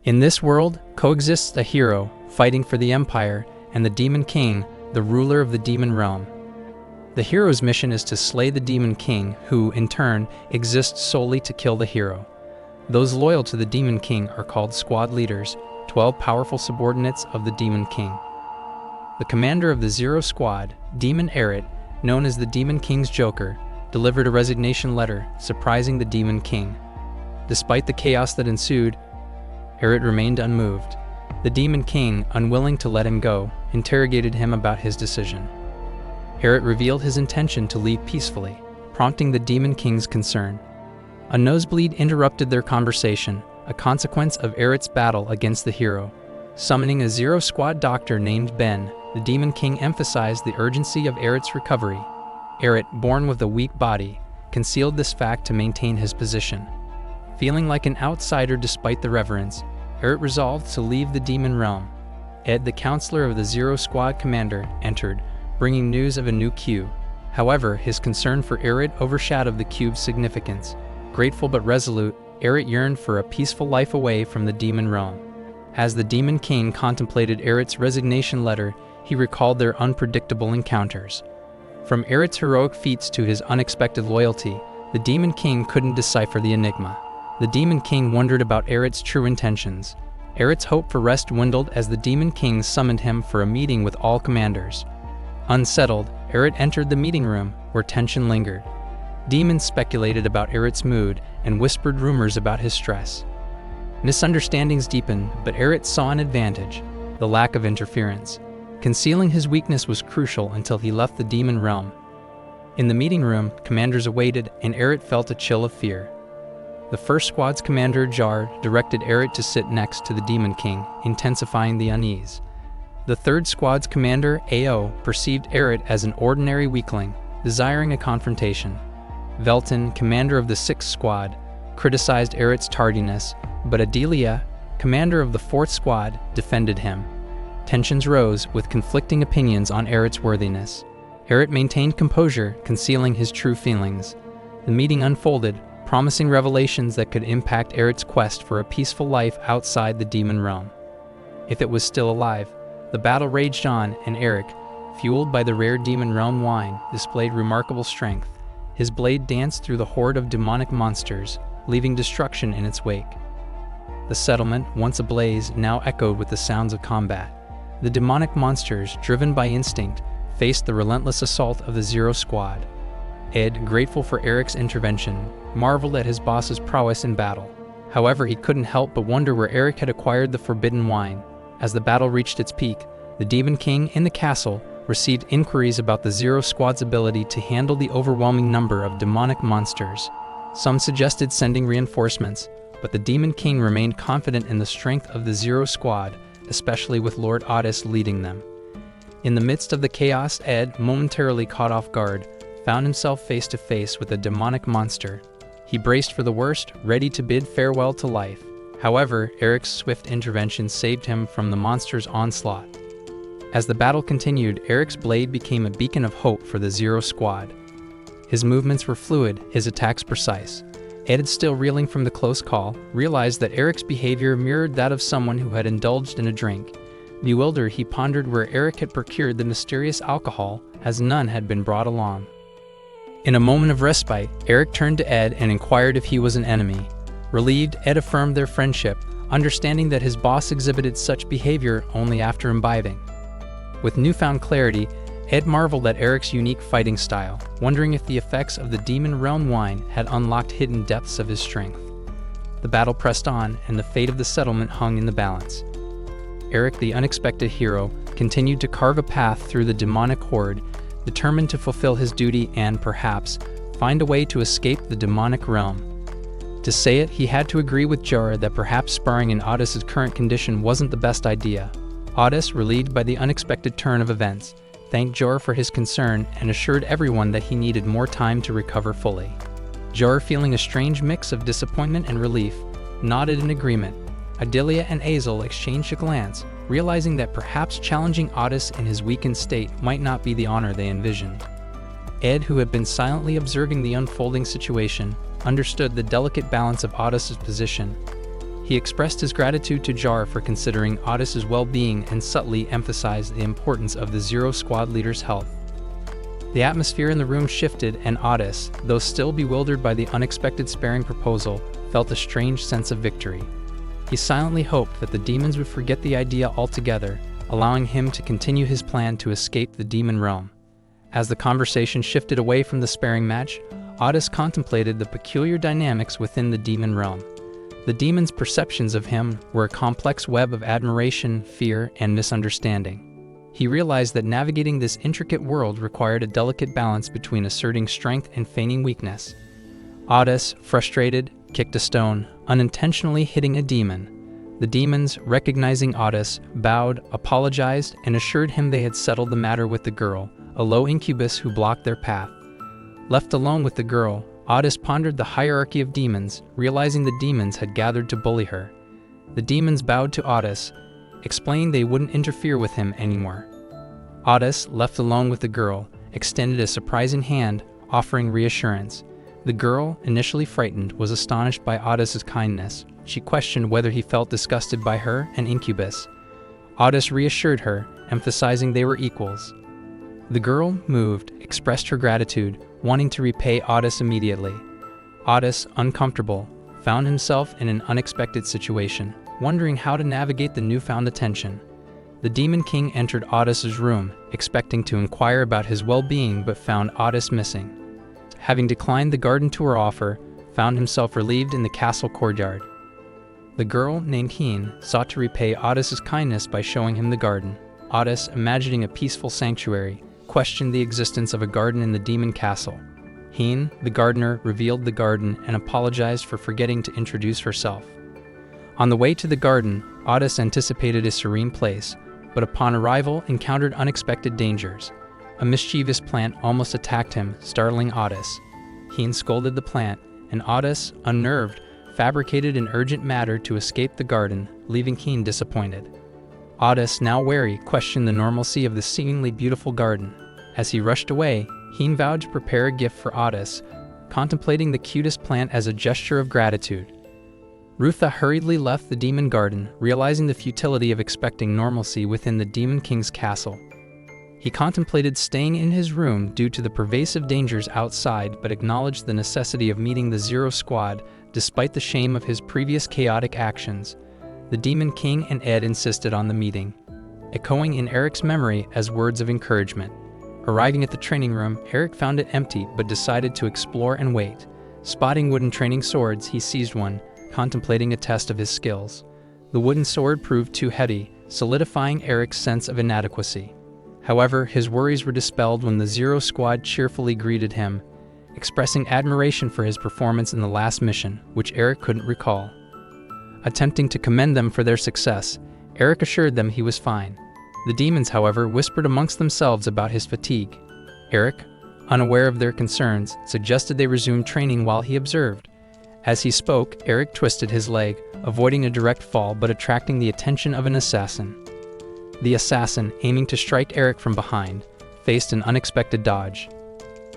In this world coexists a hero fighting for the Empire and the Demon King, the ruler of the demon realm. The hero's mission is to slay the Demon King, who, in turn, exists solely to kill the hero. Those loyal to the Demon King are called squad leaders, 12 powerful subordinates of the Demon King. The commander of the Zero Squad, Demon Eret, known as the Demon King's Joker, delivered a resignation letter, surprising the Demon King. Despite the chaos that ensued, Eret remained unmoved. The Demon King, unwilling to let him go, interrogated him about his decision. Eret revealed his intention to leave peacefully, prompting the Demon King's concern. A nosebleed interrupted their conversation, a consequence of Eret's battle against the hero. Summoning a Zero Squad doctor named Ben, the Demon King emphasized the urgency of Eret's recovery. Eret, born with a weak body, concealed this fact to maintain his position. Feeling like an outsider despite the reverence, Eret resolved to leave the demon realm. Ed, the counselor of the Zero Squad commander, entered, bringing news of a new cube. However, his concern for Eret overshadowed the cube's significance. Grateful but resolute, Eret yearned for a peaceful life away from the demon realm. As the Demon King contemplated Eret's resignation letter, he recalled their unpredictable encounters. From Eret's heroic feats to his unexpected loyalty, the Demon King couldn't decipher the enigma. The Demon King wondered about Eret's true intentions. Eret's hope for rest dwindled as the Demon King summoned him for a meeting with all commanders. Unsettled, Eret entered the meeting room, where tension lingered. Demons speculated about Eret's mood and whispered rumors about his stress. Misunderstandings deepened, but Eret saw an advantage: the lack of interference. Concealing his weakness was crucial until he left the demon realm. In the meeting room, commanders awaited, and Eret felt a chill of fear. The first squad's commander, Jar, directed Eret to sit next to the Demon King, intensifying the unease. The third squad's commander, Ao, perceived Eret as an ordinary weakling, desiring a confrontation. Velton, commander of the sixth squad, criticized Eret's tardiness, but Adelia, commander of the fourth squad, defended him. Tensions rose, with conflicting opinions on Eret's worthiness. Eret maintained composure, concealing his true feelings. The meeting unfolded, promising revelations that could impact Eret's quest for a peaceful life outside the demon realm. If it was still alive, the battle raged on, and Eret, fueled by the rare demon realm wine, displayed remarkable strength. His blade danced through the horde of demonic monsters, leaving destruction in its wake. The settlement, once ablaze, now echoed with the sounds of combat. The demonic monsters, driven by instinct, faced the relentless assault of the Zero Squad. Ed, grateful for Eret's intervention, marveled at his boss's prowess in battle. However, he couldn't help but wonder where Eret had acquired the forbidden wine. As the battle reached its peak, the Demon King in the castle received inquiries about the Zero Squad's ability to handle the overwhelming number of demonic monsters. Some suggested sending reinforcements, but the Demon King remained confident in the strength of the Zero Squad, especially with Lord Otis leading them. In the midst of the chaos, Ed, momentarily caught off guard, found himself face to face with a demonic monster. He braced for the worst, ready to bid farewell to life. However, Eret's swift intervention saved him from the monster's onslaught. As the battle continued, Eret's blade became a beacon of hope for the Zero Squad. His movements were fluid, his attacks precise. Ed, still reeling from the close call, realized that Eret's behavior mirrored that of someone who had indulged in a drink. Bewildered, he pondered where Eret had procured the mysterious alcohol, as none had been brought along. In a moment of respite, Eret turned to Ed and inquired if he was an enemy. Relieved, Ed affirmed their friendship, understanding that his boss exhibited such behavior only after imbibing. With newfound clarity, Ed marveled at Eret's unique fighting style, wondering if the effects of the demon realm wine had unlocked hidden depths of his strength. The battle pressed on, and the fate of the settlement hung in the balance. Eret, the unexpected hero, continued to carve a path through the demonic horde, determined to fulfill his duty and, perhaps, find a way to escape the demonic realm. To say it, he had to agree with Jorah that perhaps sparring in Otis's current condition wasn't the best idea. Otis, relieved by the unexpected turn of events, thanked Jorah for his concern and assured everyone that he needed more time to recover fully. Jorah, feeling a strange mix of disappointment and relief, nodded in agreement. Adelia and Azel exchanged a glance, realizing that perhaps challenging Otis in his weakened state might not be the honor they envisioned. Ed, who had been silently observing the unfolding situation, understood the delicate balance of Otis's position. He expressed his gratitude to Jar for considering Otis's well-being and subtly emphasized the importance of the Zero Squad leader's health. The atmosphere in the room shifted, and Otis, though still bewildered by the unexpected sparing proposal, felt a strange sense of victory. He silently hoped that the demons would forget the idea altogether, allowing him to continue his plan to escape the demon realm. As the conversation shifted away from the sparring match, Otis contemplated the peculiar dynamics within the demon realm. The demon's perceptions of him were a complex web of admiration, fear, and misunderstanding. He realized that navigating this intricate world required a delicate balance between asserting strength and feigning weakness. Otis, frustrated, kicked a stone, unintentionally hitting a demon. The demons, recognizing Otis, bowed, apologized, and assured him they had settled the matter with the girl, a low incubus who blocked their path. Left alone with the girl, Otis pondered the hierarchy of demons, realizing the demons had gathered to bully her. The demons bowed to Otis, explaining they wouldn't interfere with him anymore. Otis, left alone with the girl, extended a surprising hand, offering reassurance. The girl, initially frightened, was astonished by Otis's kindness. She questioned whether he felt disgusted by her, an incubus. Otis reassured her, emphasizing they were equals. The girl, moved, expressed her gratitude, wanting to repay Otis immediately. Otis, uncomfortable, found himself in an unexpected situation, wondering how to navigate the newfound attention. The Demon King entered Otis's room, expecting to inquire about his well-being, but found Otis missing. Having declined the garden tour offer, found himself relieved in the castle courtyard. The girl, named Heen, sought to repay Otis's kindness by showing him the garden. Otis, imagining a peaceful sanctuary, questioned the existence of a garden in the demon castle. Heen, the gardener, revealed the garden and apologized for forgetting to introduce herself. On the way to the garden, Otis anticipated a serene place, but upon arrival encountered unexpected dangers. A mischievous plant almost attacked him, startling Otis. Heen scolded the plant, and Otis, unnerved, fabricated an urgent matter to escape the garden, leaving Heen disappointed. Otis, now wary, questioned the normalcy of the seemingly beautiful garden. As he rushed away, Heen vowed to prepare a gift for Otis, contemplating the cutest plant as a gesture of gratitude. Rutha hurriedly left the demon garden, realizing the futility of expecting normalcy within the Demon King's castle. He contemplated staying in his room due to the pervasive dangers outside, but acknowledged the necessity of meeting the Zero Squad despite the shame of his previous chaotic actions. The Demon King and Ed insisted on the meeting, echoing in Eric's memory as words of encouragement. Arriving at the training room, Eric found it empty but decided to explore and wait. Spotting wooden training swords, he seized one, contemplating a test of his skills. The wooden sword proved too heavy, solidifying Eric's sense of inadequacy. However, his worries were dispelled when the Zero Squad cheerfully greeted him, expressing admiration for his performance in the last mission, which Eric couldn't recall. Attempting to commend them for their success, Eric assured them he was fine. The demons, however, whispered amongst themselves about his fatigue. Eric, unaware of their concerns, suggested they resume training while he observed. As he spoke, Eric twisted his leg, avoiding a direct fall but attracting the attention of an assassin. The assassin, aiming to strike Eric from behind, faced an unexpected dodge.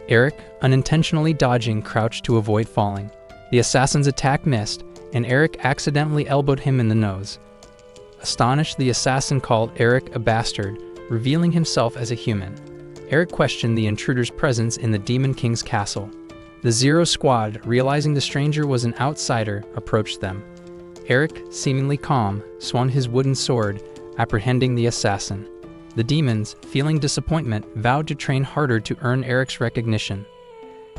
Eric, unintentionally dodging, crouched to avoid falling. The assassin's attack missed, and Eric accidentally elbowed him in the nose. Astonished, the assassin called Eric a bastard, revealing himself as a human. Eric questioned the intruder's presence in the Demon King's castle. The Zero Squad, realizing the stranger was an outsider, approached them. Eric, seemingly calm, swung his wooden sword, apprehending the assassin. The demons, feeling disappointment, vowed to train harder to earn Eric's recognition.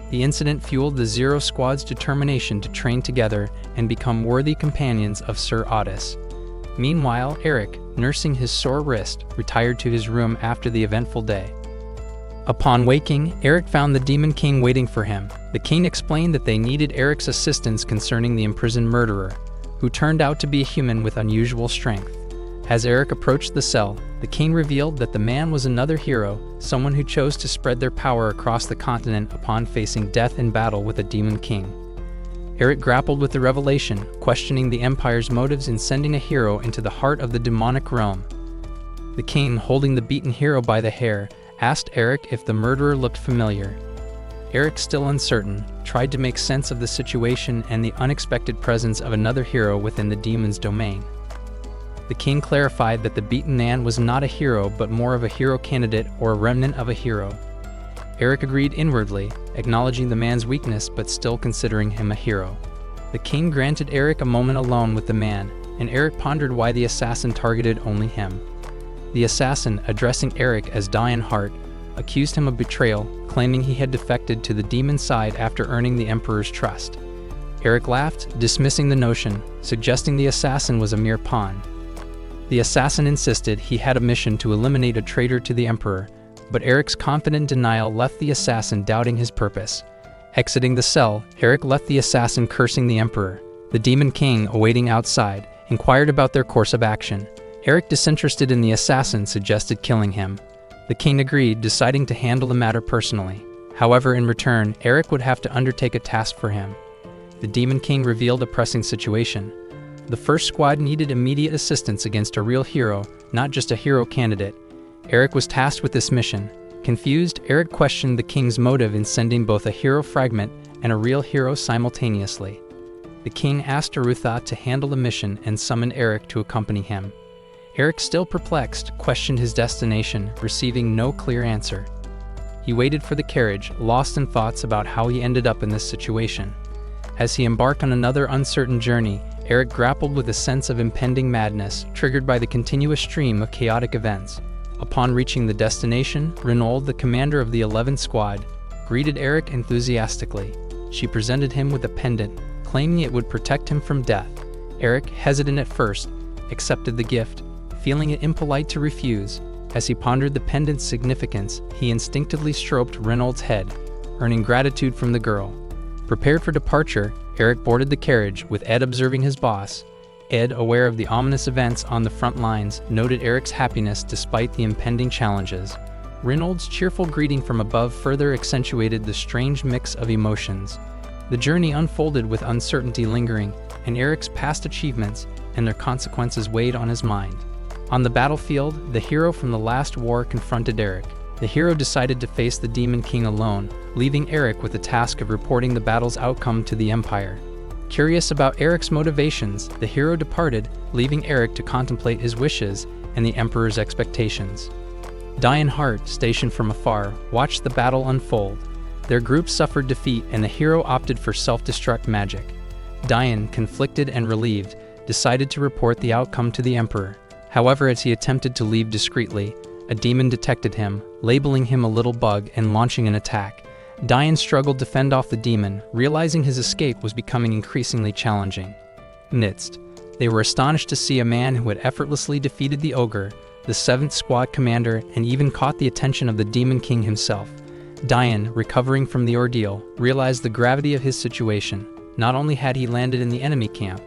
The incident fueled the Zero Squad's determination to train together and become worthy companions of Sir Otis. Meanwhile, Eric, nursing his sore wrist, retired to his room after the eventful day. Upon waking, Eric found the Demon King waiting for him. The king explained that they needed Eric's assistance concerning the imprisoned murderer, who turned out to be a human with unusual strength. As Eric approached the cell, the king revealed that the man was another hero, someone who chose to spread their power across the continent upon facing death in battle with a Demon King. Eric grappled with the revelation, questioning the Empire's motives in sending a hero into the heart of the demonic realm. The king, holding the beaten hero by the hair, asked Eric if the murderer looked familiar. Eric, still uncertain, tried to make sense of the situation and the unexpected presence of another hero within the demon's domain. The king clarified that the beaten man was not a hero but more of a hero candidate or a remnant of a hero. Eric agreed inwardly, acknowledging the man's weakness but still considering him a hero. The king granted Eric a moment alone with the man, and Eric pondered why the assassin targeted only him. The assassin, addressing Eric as Diane Hart, accused him of betrayal, claiming he had defected to the demon's side after earning the Emperor's trust. Eric laughed, dismissing the notion, suggesting the assassin was a mere pawn. The assassin insisted he had a mission to eliminate a traitor to the Emperor, but Eric's confident denial left the assassin doubting his purpose. Exiting the cell, Eric left the assassin cursing the Emperor. The Demon King, awaiting outside, inquired about their course of action. Eric, disinterested in the assassin, suggested killing him. The king agreed, deciding to handle the matter personally. However, in return, Eric would have to undertake a task for him. The Demon King revealed a pressing situation. The first squad needed immediate assistance against a real hero, not just a hero candidate. Eric was tasked with this mission. Confused, Eric questioned the king's motive in sending both a hero fragment and a real hero simultaneously. The king asked Arutha to handle the mission and summoned Eric to accompany him. Eric, still perplexed, questioned his destination, receiving no clear answer. He waited for the carriage, lost in thoughts about how he ended up in this situation. As he embarked on another uncertain journey, Eric grappled with a sense of impending madness, triggered by the continuous stream of chaotic events. Upon reaching the destination, Renaud, the commander of the 11th Squad, greeted Eric enthusiastically. She presented him with a pendant, claiming it would protect him from death. Eric, hesitant at first, accepted the gift, feeling it impolite to refuse. As he pondered the pendant's significance, he instinctively stroked Renaud's head, earning gratitude from the girl. Prepared for departure, Eric boarded the carriage, with Ed observing his boss. Ed, aware of the ominous events on the front lines, noted Eric's happiness despite the impending challenges. Renaud's cheerful greeting from above further accentuated the strange mix of emotions. The journey unfolded with uncertainty lingering, and Eric's past achievements and their consequences weighed on his mind. On the battlefield, the hero from the last war confronted Eric. The hero decided to face the Demon King alone, leaving Eric with the task of reporting the battle's outcome to the Empire. Curious about Eric's motivations, the hero departed, leaving Eric to contemplate his wishes and the Emperor's expectations. Diane Hart, stationed from afar, watched the battle unfold. Their group suffered defeat and the hero opted for self-destruct magic. Diane, conflicted and relieved, decided to report the outcome to the Emperor. However, as he attempted to leave discreetly, a demon detected him, labeling him a little bug and launching an attack. Diane struggled to fend off the demon, realizing his escape was becoming increasingly challenging. Amidst, they were astonished to see a man who had effortlessly defeated the ogre, the 7th Squad commander, and even caught the attention of the Demon King himself. Diane, recovering from the ordeal, realized the gravity of his situation. Not only had he landed in the enemy camp,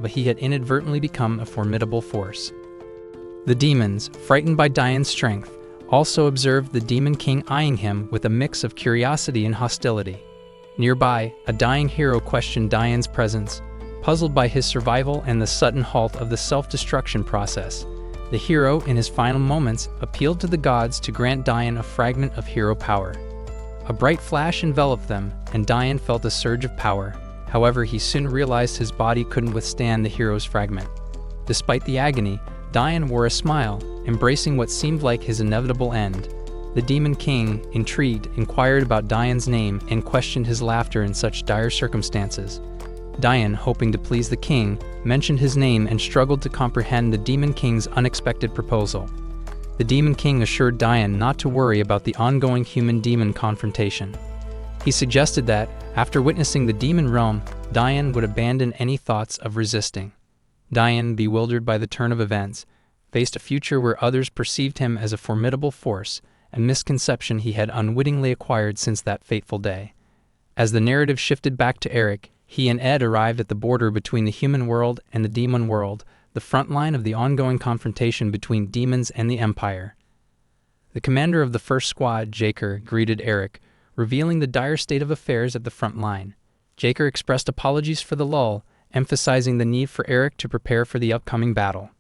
but he had inadvertently become a formidable force. The demons, frightened by Diane's strength, also observed the Demon King eyeing him with a mix of curiosity and hostility. Nearby, a dying hero questioned Diane's presence, puzzled by his survival and the sudden halt of the self-destruction process. The hero, in his final moments, appealed to the gods to grant Diane a fragment of hero power. A bright flash enveloped them, and Diane felt a surge of power. However, he soon realized his body couldn't withstand the hero's fragment. Despite the agony, Diane wore a smile, embracing what seemed like his inevitable end. The Demon King, intrigued, inquired about Diane's name and questioned his laughter in such dire circumstances. Diane, hoping to please the king, mentioned his name and struggled to comprehend the Demon King's unexpected proposal. The Demon King assured Diane not to worry about the ongoing human-demon confrontation. He suggested that, after witnessing the demon realm, Diane would abandon any thoughts of resisting. Diane, bewildered by the turn of events, faced a future where others perceived him as a formidable force, a misconception he had unwittingly acquired since that fateful day. As the narrative shifted back to Eric, he and Ed arrived at the border between the human world and the demon world, the front line of the ongoing confrontation between demons and the Empire. The commander of the 1st Squad, Jaker, greeted Eric, revealing the dire state of affairs at the front line. Jaker expressed apologies for the lull, emphasizing the need for Eric to prepare for the upcoming battle.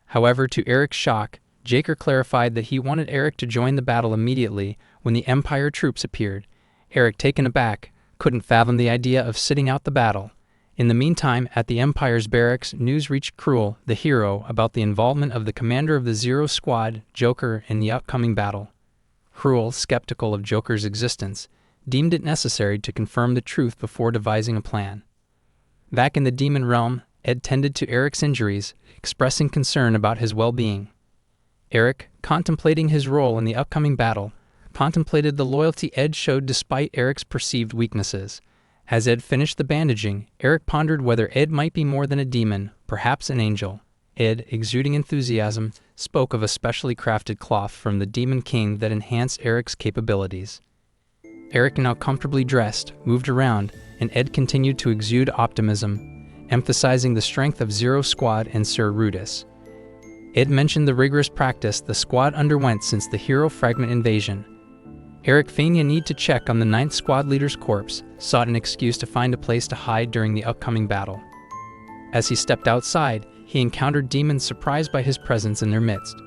However, to Eric's shock, Jaker clarified that he wanted Eric to join the battle immediately when the Empire troops appeared. Eric, taken aback, couldn't fathom the idea of sitting out the battle. In the meantime, at the Empire's barracks, news reached Cruel, the hero, about the involvement of the commander of the Zero Squad, Joker, in the upcoming battle. Cruel, skeptical of Joker's existence, deemed it necessary to confirm the truth before devising a plan. Back in the demon realm, Ed tended to Eric's injuries, expressing concern about his well-being. Eric, contemplating his role in the upcoming battle, contemplated the loyalty Ed showed despite Eric's perceived weaknesses. As Ed finished the bandaging, Eric pondered whether Ed might be more than a demon, perhaps an angel. Ed, exuding enthusiasm, spoke of a specially crafted cloth from the Demon King that enhanced Eric's capabilities. Eric, now comfortably dressed, moved around, and Ed continued to exude optimism, emphasizing the strength of Zero Squad and Sir Rudis. Ed mentioned the rigorous practice the squad underwent since the Hero Fragment invasion. Eric, feigning a need to check on the 9th Squad leader's corpse, sought an excuse to find a place to hide during the upcoming battle. As he stepped outside, he encountered demons surprised by his presence in their midst.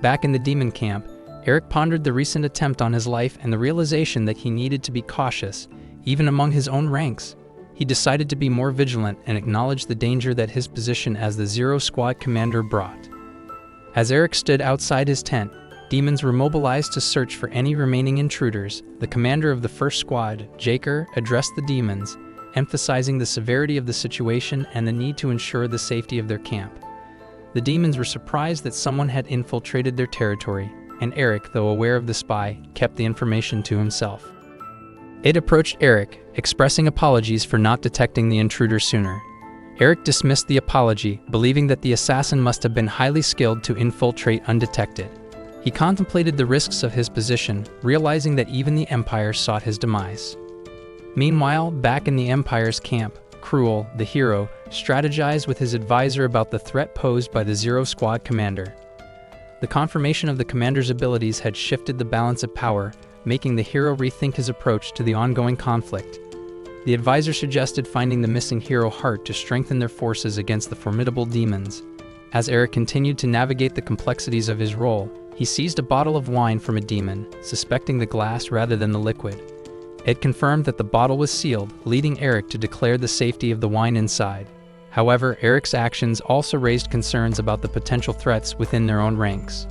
Back in the demon camp, Eric pondered the recent attempt on his life and the realization that he needed to be cautious, even among his own ranks. He decided to be more vigilant and acknowledged the danger that his position as the Zero Squad commander brought. As Eric stood outside his tent, demons were mobilized to search for any remaining intruders. The commander of the first squad, Jaker, addressed the demons, emphasizing the severity of the situation and the need to ensure the safety of their camp. The demons were surprised that someone had infiltrated their territory, and Eric, though aware of the spy, kept the information to himself. Ed approached Eric, expressing apologies for not detecting the intruder sooner. Eric dismissed the apology, believing that the assassin must have been highly skilled to infiltrate undetected. He contemplated the risks of his position, realizing that even the Empire sought his demise. Meanwhile, back in the Empire's camp, Cruel, the hero, strategized with his advisor about the threat posed by the Zero Squad commander. The confirmation of the commander's abilities had shifted the balance of power, making the hero rethink his approach to the ongoing conflict. The advisor suggested finding the missing hero heart to strengthen their forces against the formidable demons. As Eric continued to navigate the complexities of his role, he seized a bottle of wine from a demon, suspecting the glass rather than the liquid. Ed confirmed that the bottle was sealed, leading Eric to declare the safety of the wine inside. However, Eric's actions also raised concerns about the potential threats within their own ranks.